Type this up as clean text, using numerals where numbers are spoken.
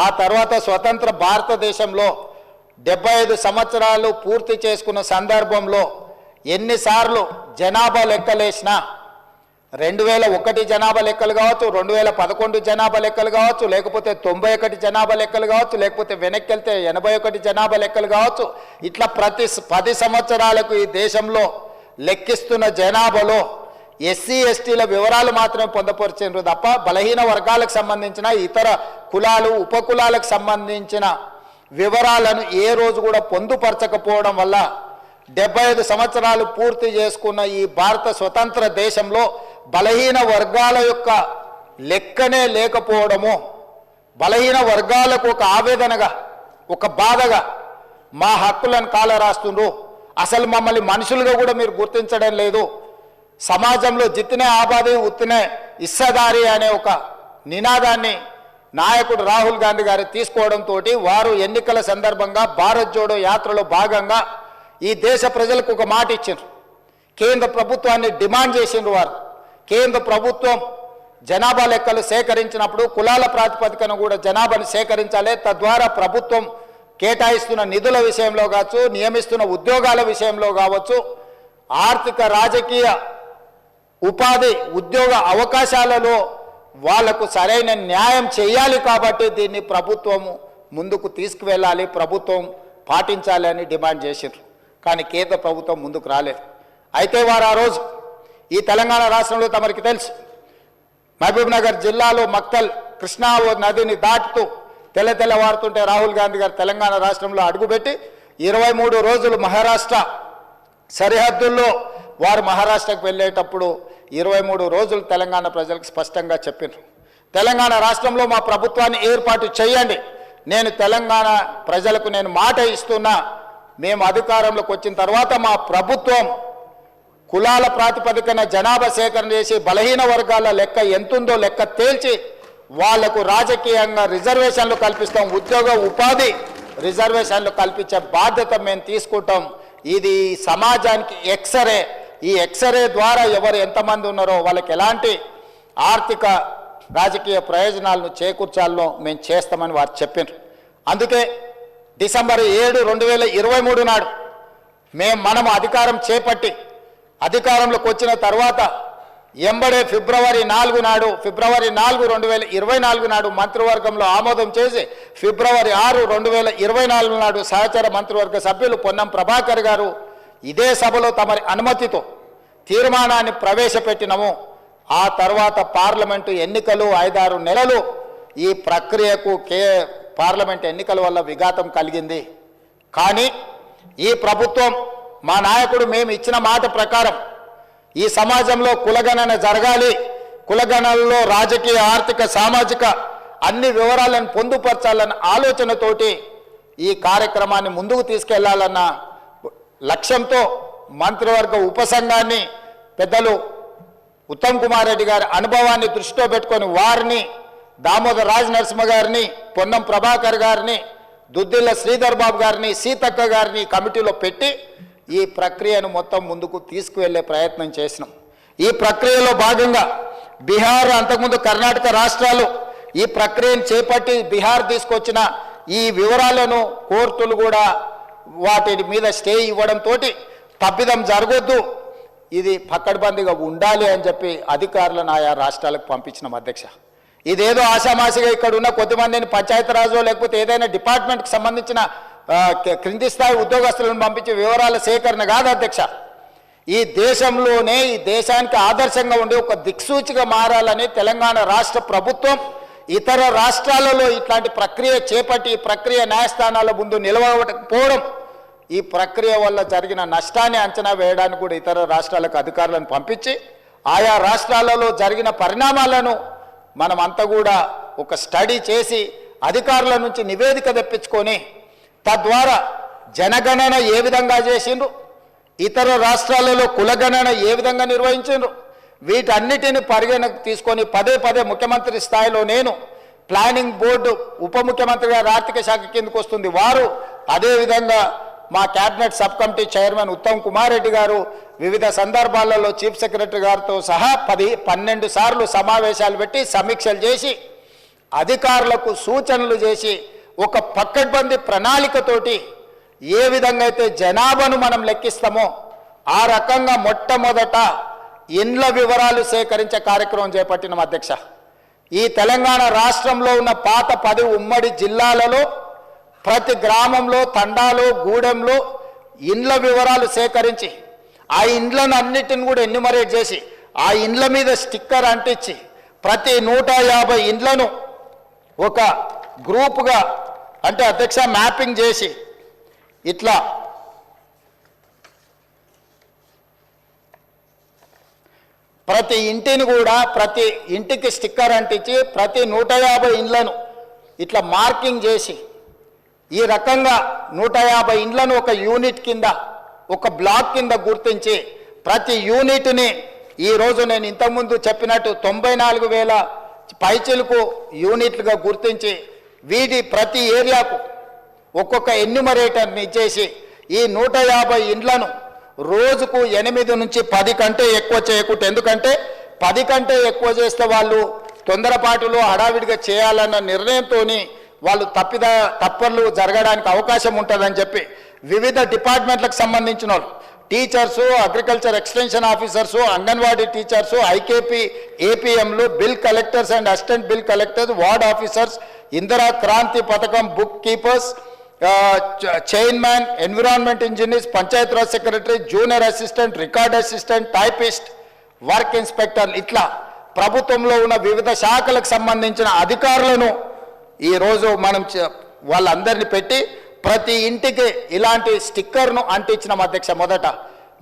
ఆ తర్వాత స్వతంత్ర భారతదేశంలో 75 సంవత్సరాలు పూర్తి చేసుకున్న సందర్భంలో ఎన్నిసార్లు జనాభా లెక్కలేసినా 2001 జనాభా లెక్కలు కావచ్చు, 2011 జనాభా లెక్కలు కావచ్చు, లేకపోతే 91 జనాభా లెక్కలు కావచ్చు, లేకపోతే వెనక్కి వెళ్తే 81 జనాభా లెక్కలు కావచ్చు, ఇట్లా ప్రతి 10 సంవత్సరాలకు ఈ దేశంలో లెక్కిస్తున్న జనాభాలో ఎస్సీ ఎస్టీల వివరాలు మాత్రమే పొందపరిచారు తప్ప బలహీన వర్గాలకు సంబంధించిన ఇతర కులాలు ఉపకులాలకు సంబంధించిన వివరాలను ఏ రోజు కూడా పొందుపరచకపోవడం వల్ల 75 సంవత్సరాలు పూర్తి చేసుకున్న ఈ భారత స్వతంత్ర దేశంలో బలహీన వర్గాల యొక్క లెక్కనే లేకపోవడము, బలహీన వర్గాలకు ఒక ఆవేదనగా ఒక బాధగా మా హక్కులను కాలరాస్తుండ్రు, అసలు మమ్మల్ని మనుషులుగా కూడా మీరు గుర్తించడం లేదు, సమాజంలో జిత్తినే ఆబాది ఉత్తినే ఇస్సదారి అనే ఒక నినాదాన్ని నాయకుడు రాహుల్ గాంధీ గారు తీసుకోవడంతో వారు ఎన్నికల సందర్భంగా భారత్ జోడో యాత్రలో భాగంగా ఈ దేశ ప్రజలకు ఒక మాట ఇచ్చారు. కేంద్ర ప్రభుత్వాన్ని డిమాండ్ చేసిండ్రు. వారు కేంద్ర ప్రభుత్వం జనాభా లెక్కలు సేకరించినప్పుడు కులాల ప్రాతిపదికన కూడా జనాభాను సేకరించాలి, తద్వారా ప్రభుత్వం కేటాయిస్తున్న నిధుల విషయంలో కావచ్చు, నియమిస్తున్న ఉద్యోగాల విషయంలో కావచ్చు, ఆర్థిక రాజకీయ ఉపాధి ఉద్యోగ అవకాశాలలో వాళ్లకు సరైన న్యాయం చేయాలి. కాబట్టి దీన్ని ప్రభుత్వము ముందుకు తీసుకువెళ్ళాలి, ప్రభుత్వం పాటించాలి అని డిమాండ్ చేశారు. కానీ కేంద్ర ప్రభుత్వం ముందుకు రాలేదు. అయితే వారు ఆ రోజు ఈ తెలంగాణ రాష్ట్రంలో తమరికి తెలుసు, మహబూబ్నగర్ జిల్లాలో మక్తల్ కృష్ణా నదిని దాటుతూ తెల్లవారుతుంటే రాహుల్ గాంధీ గారు తెలంగాణ రాష్ట్రంలో అడుగుపెట్టి 23 రోజులు మహారాష్ట్ర సరిహద్దుల్లో వారు మహారాష్ట్రకు వెళ్ళేటప్పుడు 23 రోజులు తెలంగాణ ప్రజలకు స్పష్టంగా చెప్పారు, తెలంగాణ రాష్ట్రంలో మా ప్రభుత్వాన్ని ఏర్పాటు చేయండి, నేను తెలంగాణ ప్రజలకు నేను మాట ఇస్తున్నా, మేము అధికారంలోకి వచ్చిన తర్వాత మా ప్రభుత్వం కులాల ప్రాతిపదికన జనాభా సేకరణ చేసి బలహీన వర్గాల లెక్క ఎంతుందో లెక్క తేల్చి వాళ్లకు రాజకీయంగా రిజర్వేషన్లు కల్పిస్తాం, ఉద్యోగ ఉపాధి రిజర్వేషన్లు కల్పించే బాధ్యత మేము తీసుకుంటాం. ఇది సమాజానికి ఎక్స్రే, ఈ ఎక్స్రే ద్వారా ఎవరు ఎంతమంది ఉన్నారో వాళ్ళకి ఎలాంటి ఆర్థిక రాజకీయ ప్రయోజనాలను చేకూర్చాలో మేము చేస్తామని వారు చెప్పారు. అందుకే డిసెంబర్ 7, 2023 నాడు మనం అధికారం చేపట్టి అధికారంలోకి వచ్చిన తర్వాత ఎంబడే ఫిబ్రవరి 4 నాడు 2024 నాడు మంత్రివర్గంలో ఆమోదం చేసి ఫిబ్రవరి 6, 2024 నాడు సహచర మంత్రివర్గ సభ్యులు పొన్నం ప్రభాకర్ గారు ఇదే సభలో తమరి అనుమతితో తీర్మానాన్ని ప్రవేశపెట్టినము. ఆ తర్వాత పార్లమెంటు ఎన్నికలు 5-6 నెలలు ఈ ప్రక్రియకు పార్లమెంట్ ఎన్నికల వల్ల విఘాతం కలిగింది. కానీ ఈ ప్రభుత్వం మా నాయకుడు మేము ఇచ్చిన మాట ప్రకారం ఈ సమాజంలో కులగణన జరగాలి, కులగణనలో రాజకీయ ఆర్థిక సామాజిక అన్ని వివరాలను పొందుపరచాలన్న ఆలోచనతోటి ఈ కార్యక్రమాన్ని ముందుకు తీసుకెళ్లాలన్న లక్ష్యంతో మంత్రివర్గ ఉపసంఘాన్ని పెద్దలు ఉత్తమ్ కుమార్ రెడ్డి గారి అనుభవాన్ని దృష్టిలో పెట్టుకొని వారిని దామోదర్ రాజ్ నరసింహ గారిని, పొన్నం ప్రభాకర్ గారిని, దుద్దిల్ల శ్రీధర్ బాబు గారిని, సీతక్క గారిని కమిటీలో పెట్టి ఈ ప్రక్రియను మొత్తం ముందుకు తీసుకువెళ్లే ప్రయత్నం చేసినాం. ఈ ప్రక్రియలో భాగంగా బీహార్, అంతకుముందు కర్ణాటక రాష్ట్రాలు ఈ ప్రక్రియను చేపట్టి బీహార్ తీసుకొచ్చిన ఈ వివరాలను కోర్టులు కూడా వాటి మీద స్టే ఇవ్వడంతో తప్పిదం జరగొద్దు, ఇది పక్కడ్బందీగా ఉండాలి అని చెప్పి అధికారులను ఆయా రాష్ట్రాలకు పంపించిన అధ్యక్ష. ఇదేదో ఆషామాషిగా ఇక్కడ ఉన్న కొద్దిమందిని పంచాయతీరాజు లేకపోతే ఏదైనా డిపార్ట్మెంట్కి సంబంధించిన క్రింది స్థాయి ఉద్యోగస్తులను పంపించే వివరాల సేకరణ కాదు అధ్యక్ష. ఈ దేశంలోనే ఈ దేశానికి ఆదర్శంగా ఉండి ఒక దిక్సూచిగా మారాలని తెలంగాణ రాష్ట్ర ప్రభుత్వం ఇతర రాష్ట్రాలలో ఇట్లాంటి ప్రక్రియ చేపట్టి ఈ ప్రక్రియ న్యాయస్థానాల ముందు నిలవకపోవడం, ఈ ప్రక్రియ వల్ల జరిగిన నష్టాన్ని అంచనా వేయడానికి కూడా ఇతర రాష్ట్రాలకు అధికారులను పంపించి ఆయా రాష్ట్రాలలో జరిగిన పరిణామాలను మనమంతా కూడా ఒక స్టడీ చేసి అధికారుల నుంచి నివేదిక తెప్పించుకొని తద్వారా జనగణన ఏ విధంగా చేసిండ్రు, ఇతర రాష్ట్రాలలో కులగణన ఏ విధంగా నిర్వహించిండ్రు, వీటన్నిటిని పరిగణకు తీసుకొని పదే ముఖ్యమంత్రి స్థాయిలో నేను, ప్లానింగ్ బోర్డు ఉప ముఖ్యమంత్రి గారు ఆర్థిక శాఖ కిందకు వస్తుంది వారు, అదేవిధంగా మా cabinet sub committee chairman Uttam Kumar Reddy గారు వివిధ సందర్భాలలో చీఫ్ సెక్రటరీ గారితో సహా 10-12 సార్లు సమావేశాలు పెట్టి సమీక్షలు చేసి అధికారులకు సూచనలు చేసి ఒక పకడ్బందీ ప్రణాళికతోటి ఏ విధంగా అయితే జనాభాను మనం లెక్కిస్తామో ఆ రకంగా మొట్టమొదట ఇండ్ల వివరాలు సేకరించే కార్యక్రమం చేపట్టిన అధ్యక్ష. ఈ తెలంగాణ రాష్ట్రంలో ఉన్న పాత 10 ఉమ్మడి జిల్లాలలో ప్రతి గ్రామంలో, తండాలో, గూడెంలో ఇండ్ల వివరాలు సేకరించి ఆ ఇండ్లను అన్నిటిని కూడా ఎన్యుమరేట్ చేసి ఆ ఇండ్ల మీద స్టిక్కర్ అంటించి ప్రతి 150 ఇండ్లను ఒక గ్రూపుగా అంటే అధ్యక్ష మ్యాపింగ్ చేసి ఇట్లా ప్రతి ఇంటిని కూడా ప్రతి ఇంటికి స్టిక్కర్ అంటించి ప్రతి 150 ఇండ్లను ఇట్లా మార్కింగ్ చేసి ఈ రకంగా 150 ఇండ్లను ఒక యూనిట్ కింద ఒక బ్లాక్ కింద గుర్తించి ప్రతి యూనిట్ని ఈరోజు నేను ఇంతకుముందు చెప్పినట్టు 94,000 పైచిలకు యూనిట్లుగా గుర్తించి వీటి ప్రతి ఏరియాకు ఒక్కొక్క ఎన్యుమరేటర్ని ఇచ్చేసి ఈ 150 ఇండ్లను రోజుకు 8 నుంచి 10 కంటే ఎక్కువ చేయకూడదు. ఎందుకంటే 10 కంటే ఎక్కువ చేస్తే వాళ్ళు తొందరపాటులో హడావిడిగా చేయాలన్న నిర్ణయంతో వాళ్ళు తప్పర్లు జరగడానికి అవకాశం ఉంటుందని చెప్పి వివిధ డిపార్ట్మెంట్లకు సంబంధించిన వాళ్ళు teachers, agriculture extension officers, anganwadi teachers, IKP ఏపీఎంలు, bill collectors and assistant bill collectors, ward officers, Indira Kranti పథకం book keepers, chairman, environment engineers, Panchayati Raj secretary, junior assistant, record assistant, typist, work inspector, ఇట్లా ప్రభుత్వంలో ఉన్న వివిధ శాఖలకు సంబంధించిన అధికారులను ఈరోజు మనం వాళ్ళందరినీ పెట్టి ప్రతి ఇంటికి ఇలాంటి స్టిక్కర్ను అంటించిన అధ్యక్ష. మొదట